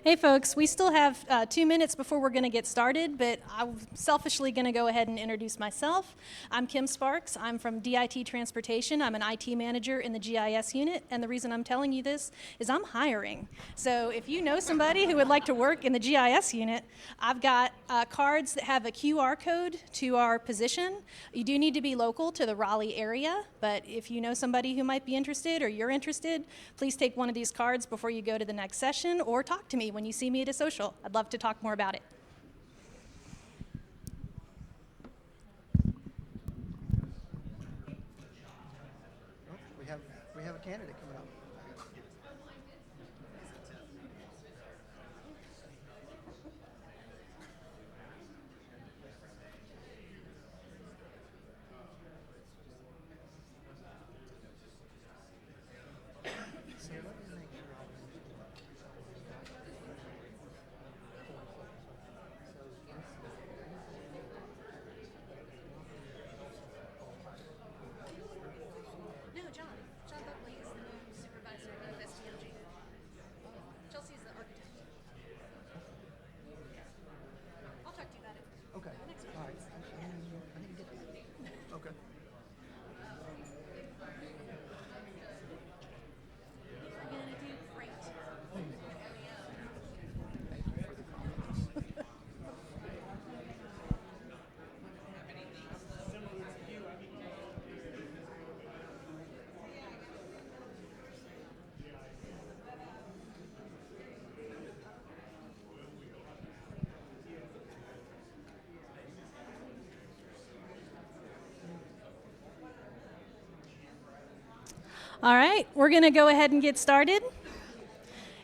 Hey folks, we still have 2 minutes before we're going to get started, but I'm selfishly going to go ahead and introduce myself. I'm Kim Sparks. I'm from DIT Transportation. I'm an IT manager in the GIS unit, and the reason I'm telling you this is I'm hiring. So if you know somebody who would like to work in the GIS unit, I've got cards that have a QR code to our position. You do need to be local to the Raleigh area, but if you know somebody who might be interested or you're interested, please take one of these cards before you go to the next session or talk to me when you see me at a social. I'd love to talk more about it. We have a candidate coming up. So let me make sure I No, John Buckley is the new supervisor of STMG. Chelsea's the architect. I'll talk to you about it. Okay. All right. I didn't get that. Okay. We're going to do great. Thank you for the comments. All right, we're going to go ahead and get started.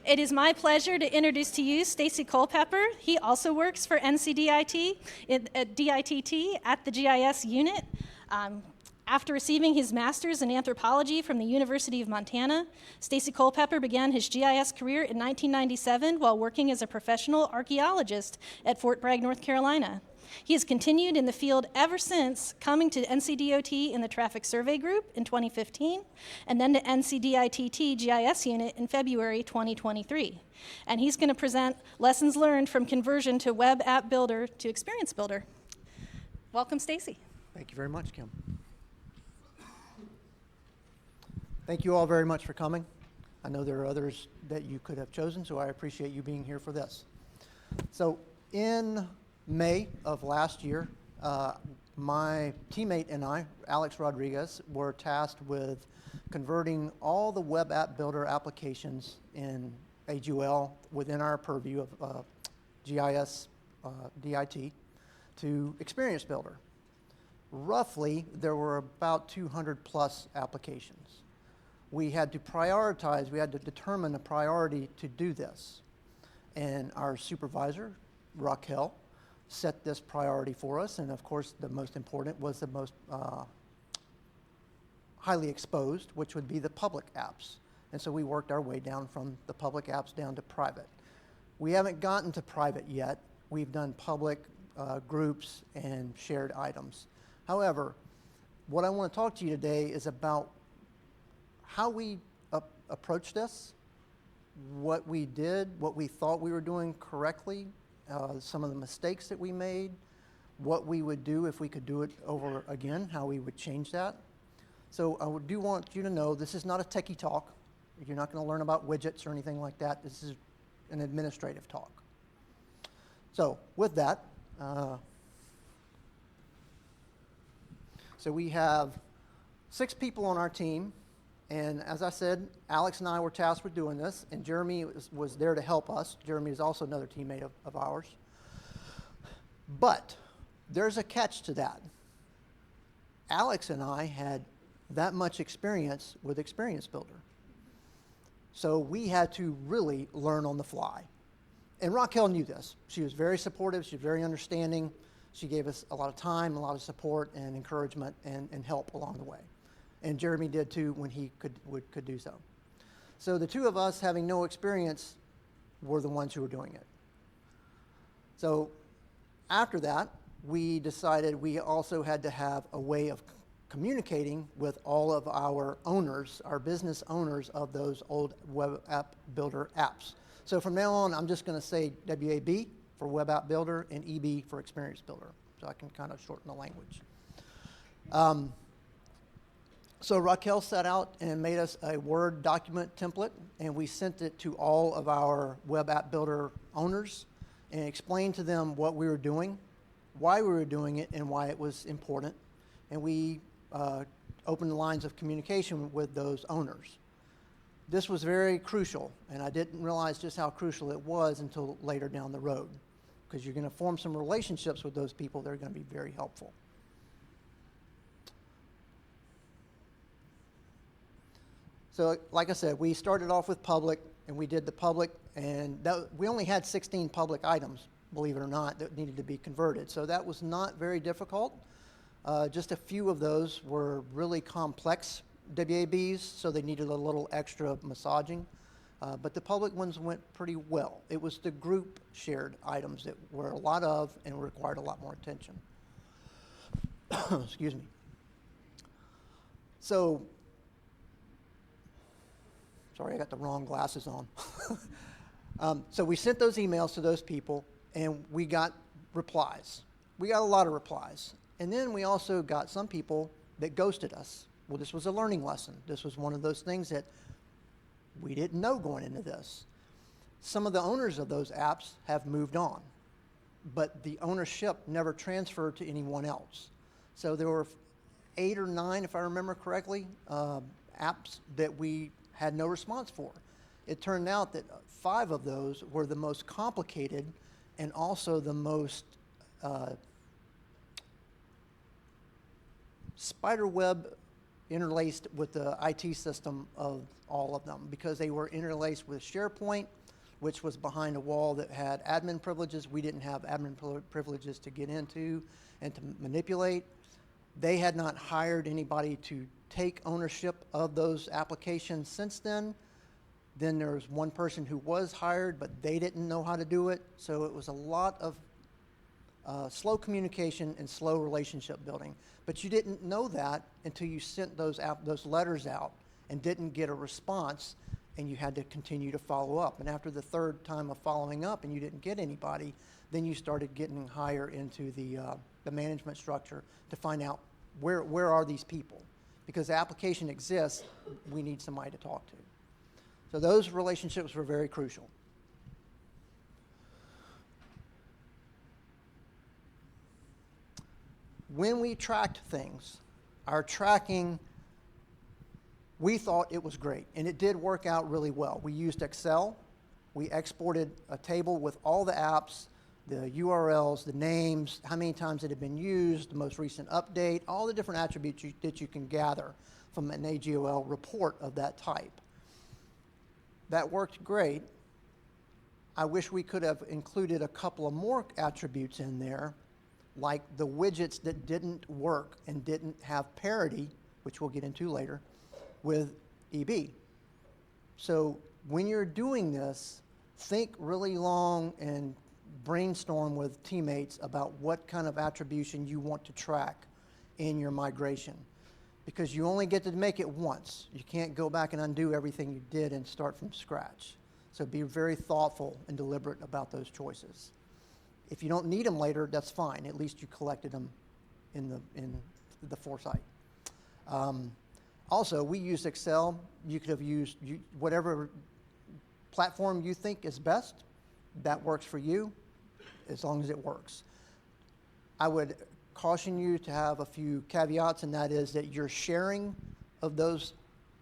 It is my pleasure to introduce to you Stacy Culpepper. He also works for NCDIT at DITT at the GIS unit. After receiving his master's in anthropology from the University of Montana, Stacy Culpepper began his GIS career in 1997 while working as a professional archaeologist at Fort Bragg, North Carolina. He has continued in the field ever since, coming to NCDOT in the Traffic Survey Group in 2015, and then to NCDITT GIS Unit in February 2023. And he's going to present lessons learned from conversion to Web App Builder to Experience Builder. Welcome, Stacy. Thank you very much, Kim. Thank you all very much for coming. I know there are others that you could have chosen, so I appreciate you being here for this. So in May of last year, my teammate and I, Alex Rodriguez, were tasked with converting all the Web App Builder applications in AGUL within our purview of GIS DIT to Experience Builder. Roughly, there were about 200 plus applications. We had to prioritize, we had to determine a priority to do this. And our supervisor, Raquel, set this priority for us, and of course the most important was the most highly exposed, which would be the public apps. And so we worked our way down from the public apps down to private. We haven't gotten to private yet. We've done public groups and shared items. However, what I want to talk to you today is about how we approached this, what we did, what we thought we were doing correctly, some of the mistakes that we made, what we would do if we could do it over again, how we would change that. So I do want you to know this is not a techie talk. You're not going to learn about widgets or anything like that. This is an administrative talk. So with that, so we have 6 people on our team. And as I said, Alex and I were tasked with doing this, and Jeremy was there to help us. Jeremy is also another teammate of ours. But there's a catch to that. Alex and I had that much experience with Experience Builder. So we had to really learn on the fly. And Raquel knew this. She was very supportive. She was very understanding. She gave us a lot of time, a lot of support and encouragement and help along the way. And Jeremy did too when he could do so. So the two of us, having no experience, were the ones who were doing it. So after that, we decided we also had to have a way of communicating with all of our owners, our business owners of those old Web App Builder apps. So from now on, I'm just going to say WAB for Web App Builder and EB for Experience Builder, so I can kind of shorten the language. So Raquel set out and made us a Word document template, and we sent it to all of our Web App Builder owners and explained to them what we were doing, why we were doing it, and why it was important. And we opened lines of communication with those owners. This was very crucial, and I didn't realize just how crucial it was until later down the road, because you're going to form some relationships with those people that are going to be very helpful. So like I said, we started off with public, and we did the public, and we only had 16 public items, believe it or not, that needed to be converted. So that was not very difficult. Just a few of those were really complex WABs, so they needed a little extra massaging. But the public ones went pretty well. It was the group shared items that were a lot of and required a lot more attention. Excuse me. So, sorry, I got the wrong glasses on. So we sent those emails to those people, and we got replies. We got a lot of replies. And then we also got some people that ghosted us. Well, this was a learning lesson. This was one of those things that we didn't know going into this. Some of the owners of those apps have moved on, but the ownership never transferred to anyone else. So there were 8 or 9, if I remember correctly, apps that we had no response for. It turned out that 5 of those were the most complicated and also the most spiderweb interlaced with the IT system of all of them, because they were interlaced with SharePoint, which was behind a wall that had admin privileges. We didn't have admin privileges to get into and to manipulate. They had not hired anybody to take ownership of those applications since then. Then there was one person who was hired, but they didn't know how to do it. So it was a lot of slow communication and slow relationship building. But you didn't know that until you sent those letters out and didn't get a response, and you had to continue to follow up. And after the 3rd time of following up and you didn't get anybody, then you started getting higher into the management structure to find out where are these people. Because the application exists, we need somebody to talk to. So those relationships were very crucial. When we tracked things, our tracking, we thought it was great, and it did work out really well. We used Excel. We exported a table with all the apps, the URLs, the names, how many times it had been used, the most recent update, all the different attributes that you can gather from an AGOL report of that type. That worked great. I wish we could have included a couple of more attributes in there, like the widgets that didn't work and didn't have parity, which we'll get into later, with EB. So when you're doing this, think really long and brainstorm with teammates about what kind of attribution you want to track in your migration, because you only get to make it once. You can't go back and undo everything you did and start from scratch. So be very thoughtful and deliberate about those choices. If you don't need them later, that's fine. At least you collected them in the foresight. Also, we used Excel. You could have used whatever platform you think is best. That works for you, as long as it works. I would caution you to have a few caveats, and that is that your sharing of those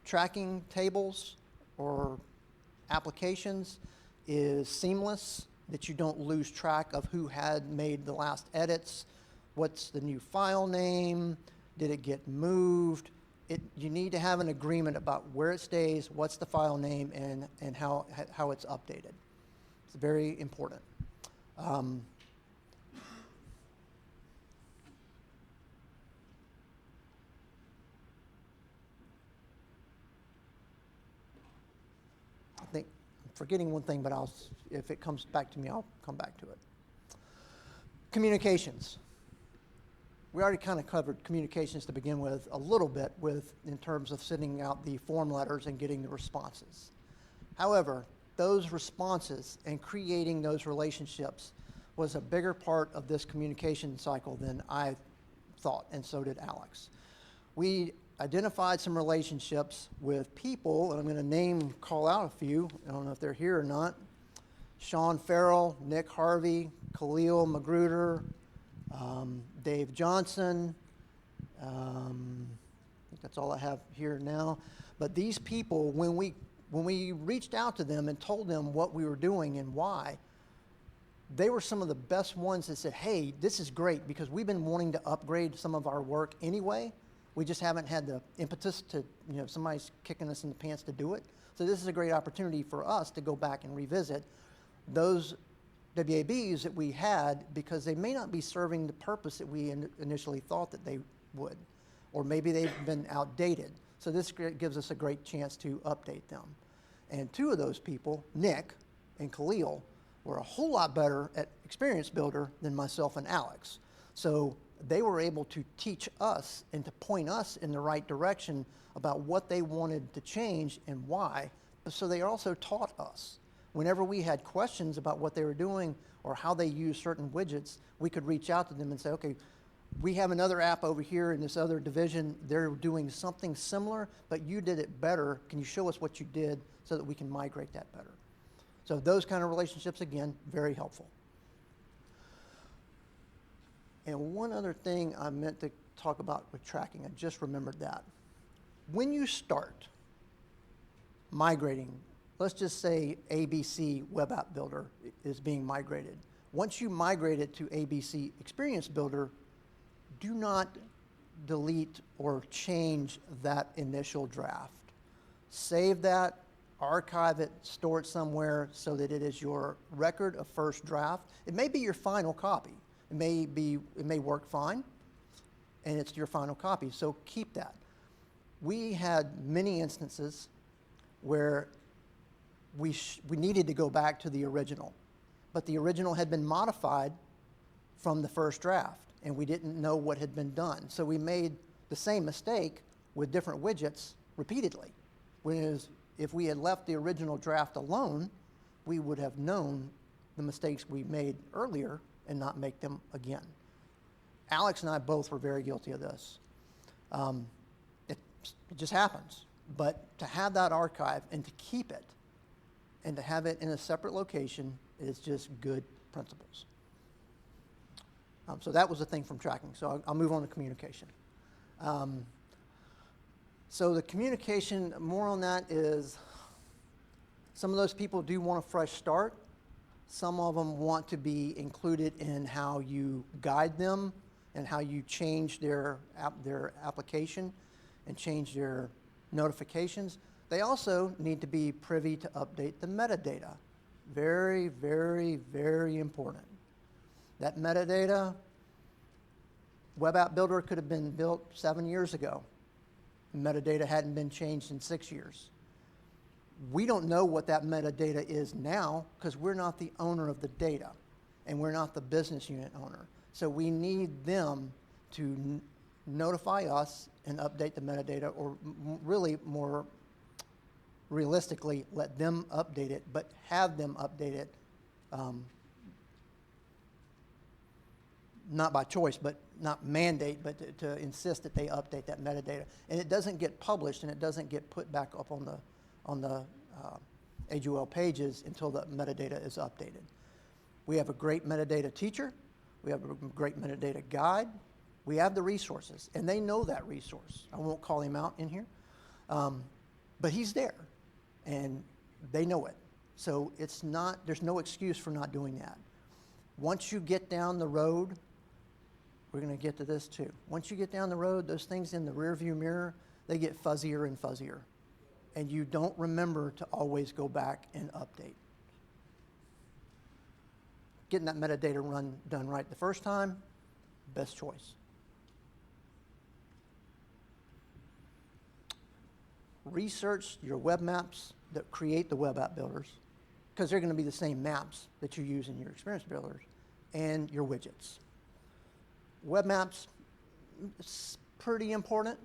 tracking tables or applications is seamless, that you don't lose track of who had made the last edits, what's the new file name, did it get moved. You need to have an agreement about where it stays, what's the file name, and how it's updated. It's very important. I think I'm forgetting one thing, but if it comes back to me, I'll come back to it. Communications. We already kind of covered communications to begin with a little bit in terms of sending out the form letters and getting the responses. However, those responses and creating those relationships was a bigger part of this communication cycle than I thought, and so did Alex. We identified some relationships with people, and I'm going to call out a few. I don't know if they're here or not. Sean Farrell, Nick Harvey, Khalil Magruder, Dave Johnson. I think that's all I have here now. But these people, when we reached out to them and told them what we were doing and why, they were some of the best ones that said, hey, this is great because we've been wanting to upgrade some of our work anyway. We just haven't had the impetus to, somebody's kicking us in the pants to do it. So this is a great opportunity for us to go back and revisit those WABs that we had, because they may not be serving the purpose that we initially thought that they would, or maybe they've been outdated. So this gives us a great chance to update them. And two of those people, Nick and Khalil, were a whole lot better at Experience Builder than myself and Alex. So they were able to teach us and to point us in the right direction about what they wanted to change and why. So they also taught us. Whenever we had questions about what they were doing or how they use certain widgets, we could reach out to them and say, okay, we have another app over here in this other division. They're doing something similar, but you did it better. Can you show us what you did so that we can migrate that better? So those kind of relationships, again, very helpful. And one other thing I meant to talk about with tracking, I just remembered that. When you start migrating, let's just say ABC Web App Builder is being migrated. Once you migrate it to ABC Experience Builder, do not delete or change that initial draft. Save that, archive it, store it somewhere so that it is your record of first draft. It may be your final copy. It may work fine, and it's your final copy, so keep that. We had many instances where we needed to go back to the original, but the original had been modified from the first draft, and we didn't know what had been done. So we made the same mistake with different widgets repeatedly. Whereas if we had left the original draft alone, we would have known the mistakes we made earlier and not make them again. Alex and I both were very guilty of this. It just happens. But to have that archive and to keep it and to have it in a separate location is just good principles. So that was the thing from tracking. So I'll move on to communication. So the communication, more on that is, some of those people do want a fresh start. Some of them want to be included in how you guide them and how you change their application and change their notifications. They also need to be privy to update the metadata. Very, very, very important. That metadata, Web App Builder could have been built 7 years ago. Metadata hadn't been changed in 6 years. We don't know what that metadata is now because we're not the owner of the data and we're not the business unit owner. So we need them to notify us and update the metadata, or really more realistically, let them update it, but have them update it, not by choice, but not mandate, but to insist that they update that metadata. And it doesn't get published and it doesn't get put back up on the AGOL pages until the metadata is updated. We have a great metadata teacher. We have a great metadata guide. We have the resources, and they know that resource. I won't call him out in here, but he's there, and they know it. So there's no excuse for not doing that. Once you get down the road, we're going to get to this too. Once you get down the road, those things in the rearview mirror, they get fuzzier and fuzzier. And you don't remember to always go back and update. Getting that metadata done right the first time, best choice. Research your web maps that create the web app builders, because they're going to be the same maps that you use in your experience builders, and your widgets. Web maps, it's pretty important.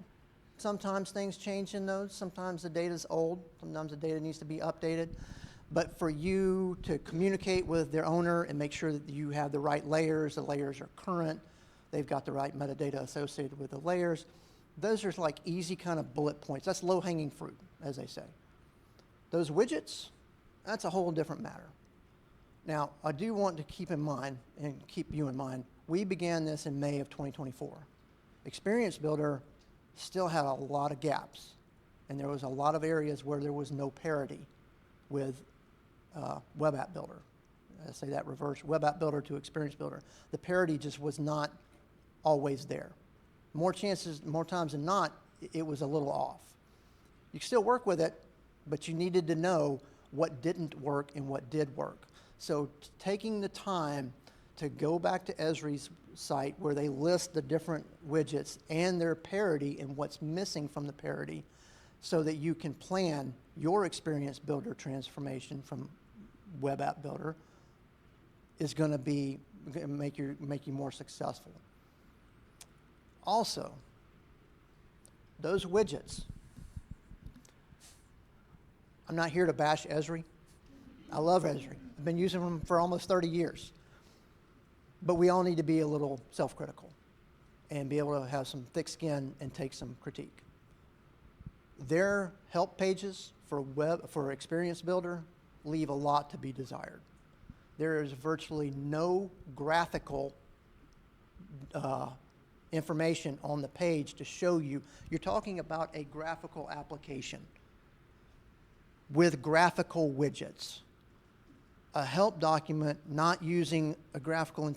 Sometimes things change in those. Sometimes the data's old. Sometimes the data needs to be updated. But for you to communicate with their owner and make sure that you have the right layers, the layers are current, they've got the right metadata associated with the layers, those are like easy kind of bullet points. That's low-hanging fruit, as they say. Those widgets, that's a whole different matter. Now, I do want to keep in mind, and keep you in mind, we began this in May of 2024. Experience Builder still had a lot of gaps, and there was a lot of areas where there was no parity with Web App Builder. I say that reverse, Web App Builder to Experience Builder. The parity just was not always there. More times than not, it was a little off. You can still work with it, but you needed to know what didn't work and what did work. So taking the time to go back to Esri's site where they list the different widgets and their parity and what's missing from the parity so that you can plan your Experience Builder transformation from Web App Builder is going to make you more successful. Also, those widgets, I'm not here to bash Esri. I love Esri. I've been using them for almost 30 years. But we all need to be a little self-critical and be able to have some thick skin and take some critique. Their help pages for Experience Builder leave a lot to be desired. There is virtually no graphical information on the page to show you. You're talking about a graphical application with graphical widgets. A help document not using a graphical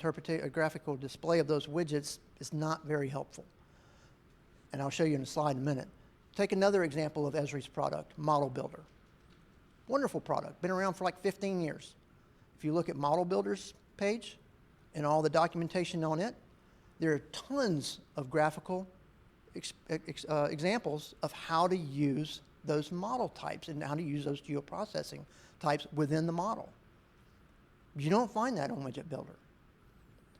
display of those widgets is not very helpful. And I'll show you in a slide in a minute. Take another example of Esri's product, Model Builder. Wonderful product, been around for like 15 years. If you look at Model Builder's page and all the documentation on it, there are tons of graphical examples of how to use those model types and how to use those geoprocessing types within the model. You don't find that on Widget Builder.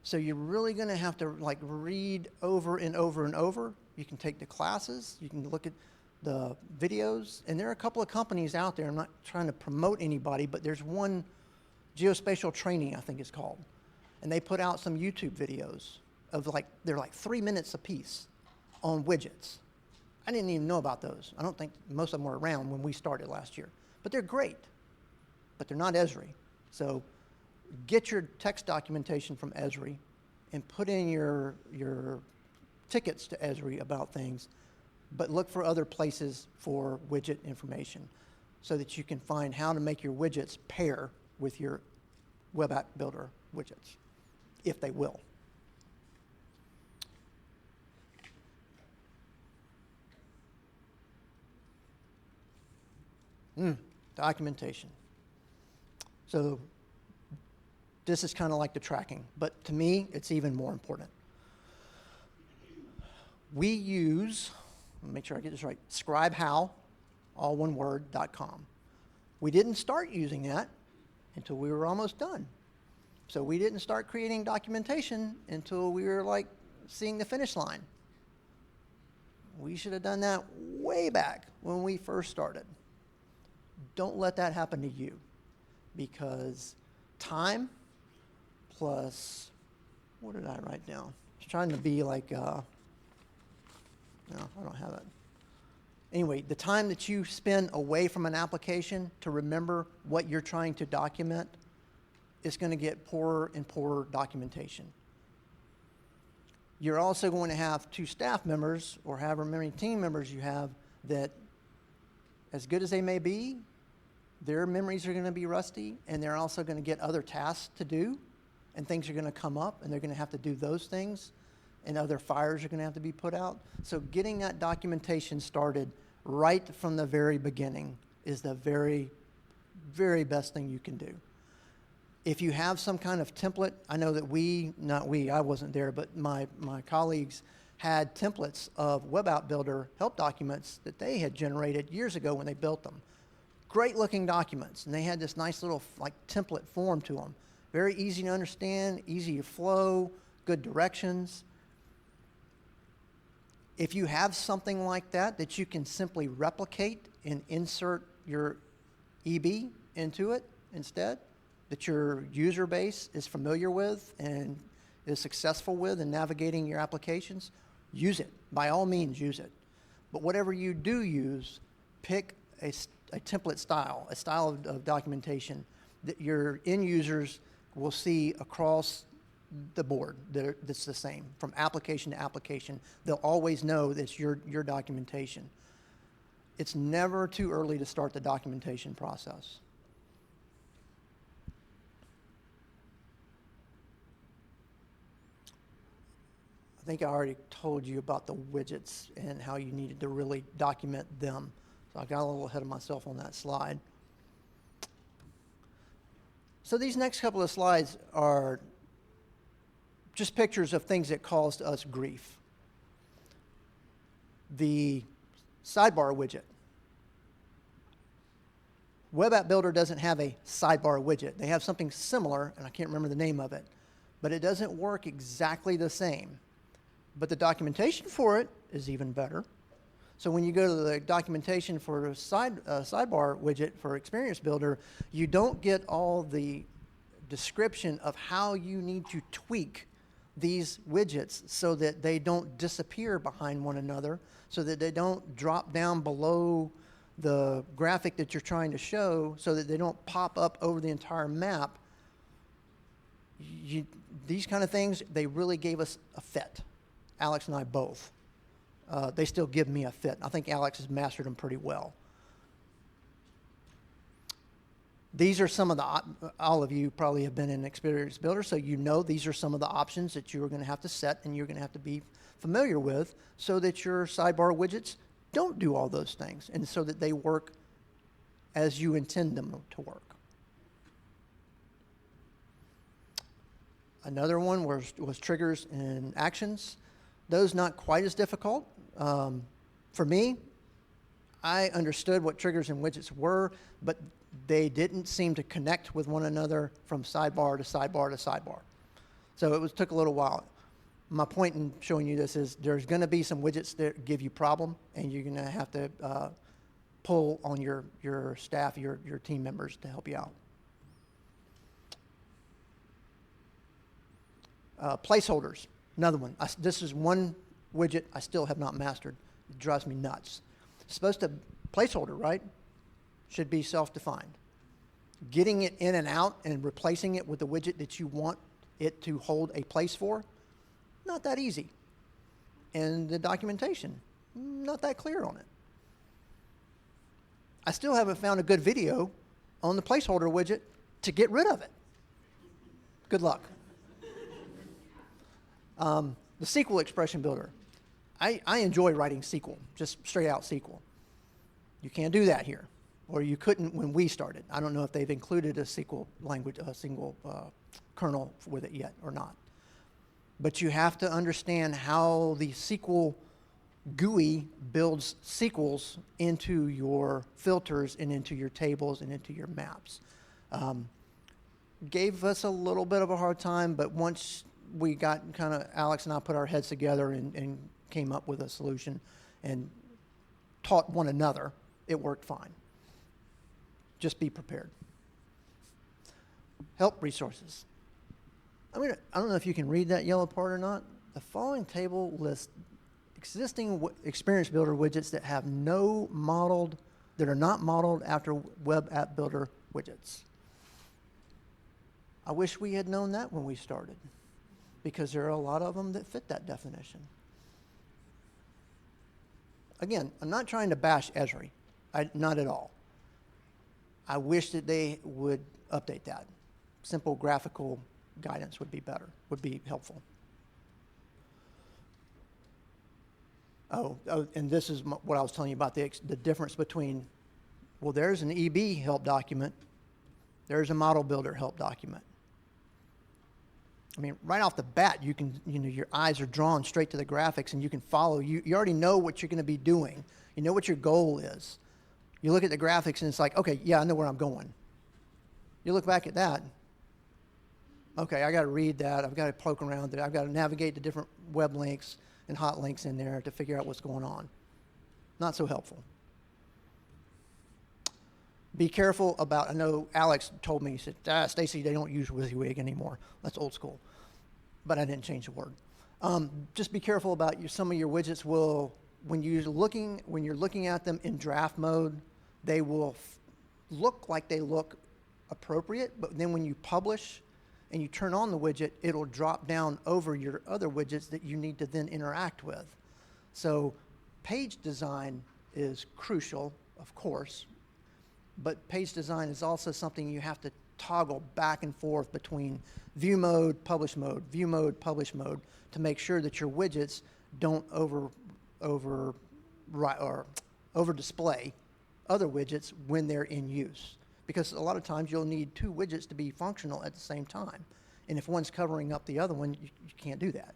So you're really going to have to like read over and over and over. You can take the classes, you can look at the videos, and there are a couple of companies out there. I'm not trying to promote anybody, but there's one, Geospatial Training, I think it's called. And they put out some YouTube videos of they're like 3 minutes a piece on widgets. I didn't even know about those. I don't think most of them were around when we started last year. But they're great, but they're not Esri. So get your text documentation from Esri and put in your tickets to Esri about things, but look for other places for widget information so that you can find how to make your widgets pair with your Web App Builder widgets, if they will. Documentation. So this is kind of like the tracking, but to me, it's even more important. We use, let me make sure I get this right, scribehow, all one word, .com. We didn't start using that until we were almost done. So we didn't start creating documentation until we were like seeing the finish line. We should have done that way back when we first started. Don't let that happen to you, because time plus, what did I write down? I was trying to be like, no, I don't have it. Anyway, the time that you spend away from an application to remember what you're trying to document is going to get poorer and poorer documentation. You're also going to have 2 staff members or however many team members you have that, as good as they may be, their memories are going to be rusty, and they're also going to get other tasks to do, and things are going to come up, and they're going to have to do those things, and other fires are going to have to be put out. So getting that documentation started right from the very beginning is the very, very best thing you can do. If you have some kind of template, I know that I wasn't there, but my colleagues had templates of Web App Builder help documents that they had generated years ago when they built them. Great looking documents, and they had this nice little like template form to them. Very easy to understand, easy to flow, good directions. If you have something like that you can simply replicate and insert your EB into it instead, that your user base is familiar with and is successful with in navigating your applications, use it. By all means, use it. But whatever you do use, pick a template style, a style of documentation that your end users will see across the board that's the same, from application to application. They'll always know that's your documentation. It's never too early to start the documentation process. I think I already told you about the widgets and how you needed to really document them. So I got a little ahead of myself on that slide. So these next couple of slides are just pictures of things that caused us grief. The sidebar widget. Web App Builder doesn't have a sidebar widget. They have something similar, and I can't remember the name of it, but it doesn't work exactly the same. But the documentation for it is even better. So when you go to the documentation for a sidebar widget for Experience Builder, you don't get all the description of how you need to tweak these widgets so that they don't disappear behind one another, so that they don't drop down below the graphic that you're trying to show, so that they don't pop up over the entire map. These kind of things, they really gave us a fit. Alex and I both. They still give me a fit. I think Alex has mastered them pretty well. These are some of the, all of you probably have been in Experience Builder, so you know these are some of the options that you're going to have to set and you're going to have to be familiar with so that your sidebar widgets don't do all those things and so that they work as you intend them to work. Another one was triggers and actions. Those not quite as difficult. For me, I understood what triggers and widgets were, but they didn't seem to connect with one another from sidebar to sidebar to sidebar. So it took a little while. My point in showing you this is there's going to be some widgets that give you problem, and you're going to have to pull on your staff, your team members to help you out. Placeholders, another one. This is one widget I still have not mastered. It drives me nuts. It's supposed to, placeholder, right? Should be self-defined. Getting it in and out and replacing it with the widget that you want it to hold a place for, not that easy. And the documentation, not that clear on it. I still haven't found a good video on the placeholder widget to get rid of it. Good luck. The SQL expression builder. I enjoy writing SQL, just straight out SQL. You can't do that here, or you couldn't when we started. I don't know if they've included a SQL language, a single kernel with it yet or not. But you have to understand how the SQL GUI builds SQLs into your filters and into your tables and into your maps. Gave us a little bit of a hard time, but once we got kind of, Alex and I put our heads together and came up with a solution and taught one another, it worked fine. Just be prepared. Help resources. I mean, I don't know if you can read that yellow part or not. The following table lists existing Experience Builder widgets that have that are not modeled after Web App Builder widgets. I wish we had known that when we started, because there are a lot of them that fit that definition. Again, I'm not trying to bash Esri, not at all. I wish that they would update that. Simple graphical guidance would be better, would be helpful. Oh, and this is what I was telling you about the difference between, well, there's an EB help document, there's a model builder help document. I mean, right off the bat, you can, your eyes are drawn straight to the graphics and you can follow. You already know what you're going to be doing. You know what your goal is. You look at the graphics and it's like, okay, yeah, I know where I'm going. You look back at that. Okay, I got to read that. I've got to poke around there. I've got to navigate the different web links and hot links in there to figure out what's going on. Not so helpful. Be careful about, I know Alex told me, he said, Stacy, they don't use WYSIWYG anymore. That's old school. But I didn't change the word. Just be careful about some of your widgets will, when you're looking at them in draft mode, they will look like they look appropriate, but then when you publish and you turn on the widget, it'll drop down over your other widgets that you need to then interact with. So page design is crucial, of course, but page design is also something you have to toggle back and forth between view mode, publish mode, view mode, publish mode, to make sure that your widgets don't over display other widgets when they're in use. Because a lot of times you'll need two widgets to be functional at the same time. And if one's covering up the other one, you can't do that.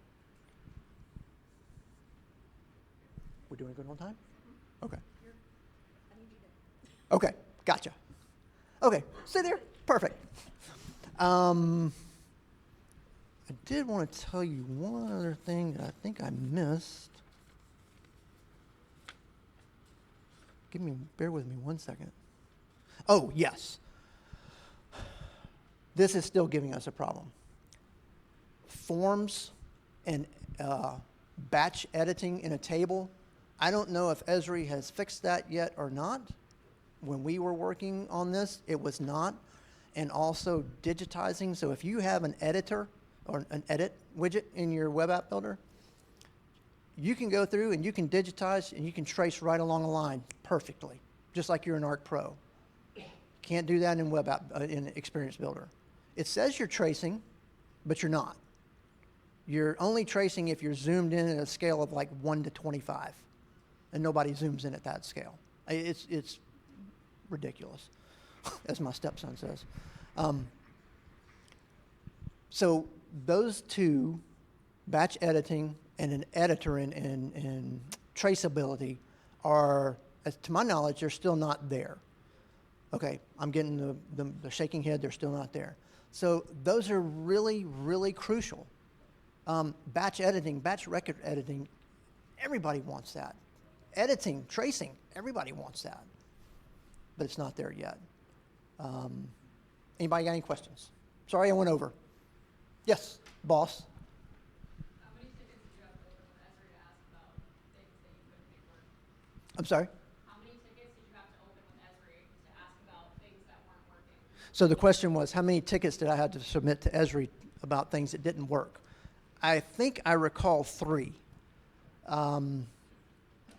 We're doing good on time? Okay. Okay, gotcha. Okay, stay there. Perfect. I did want to tell you one other thing that I think I missed. Bear with me 1 second. Oh, yes. This is still giving us a problem. Forms and batch editing in a table. I don't know if Esri has fixed that yet or not. When we were working on this, it was not. And also digitizing. So if you have an editor or an edit widget in your web app builder, you can go through and you can digitize and you can trace right along the line perfectly, just like you're in Arc Pro. Can't do that in web app in Experience Builder. It says you're tracing, but you're not. You're only tracing if you're zoomed in at a scale of like 1 to 25, and nobody zooms in at that scale. It's ridiculous, as my stepson says. So those two, batch editing and an editor and traceability, are, to my knowledge, they're still not there. Okay, I'm getting the shaking head, they're still not there. So those are really, really crucial. Batch editing, batch record editing, everybody wants that. Editing, tracing, everybody wants that. But it's not there yet. Anybody got any questions? Sorry I went over. Yes, boss. How many tickets did you have to open with Esri to ask about things that you couldn't make work? I'm sorry? How many tickets did you have to open with Esri to ask about things that weren't working? So the question was, how many tickets did I have to submit to Esri about things that didn't work? I think I recall 3.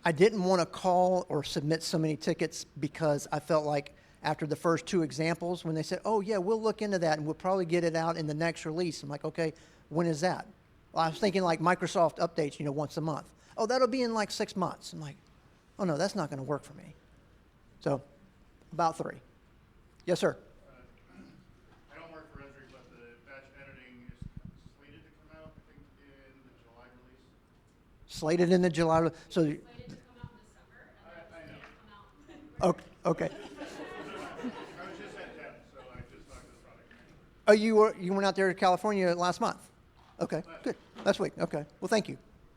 I didn't want to call or submit so many tickets because I felt like after the first 2 examples, when they said, oh yeah, we'll look into that and we'll probably get it out in the next release. I'm like, okay, when is that? Well, I was thinking like Microsoft updates, once a month. Oh, that'll be in like 6 months. I'm like, oh no, that's not going to work for me. So about 3. Yes, sir. I don't work for Esri, but the batch editing is slated to come out, I think, in the July release. Slated in the July. So, Slated to come out in December, and then I know. come out in February. okay. I was just at Temp, so I just talked to the product manager. Oh, you went out there to California last month? Okay, good. Last week. Okay. Well, thank you.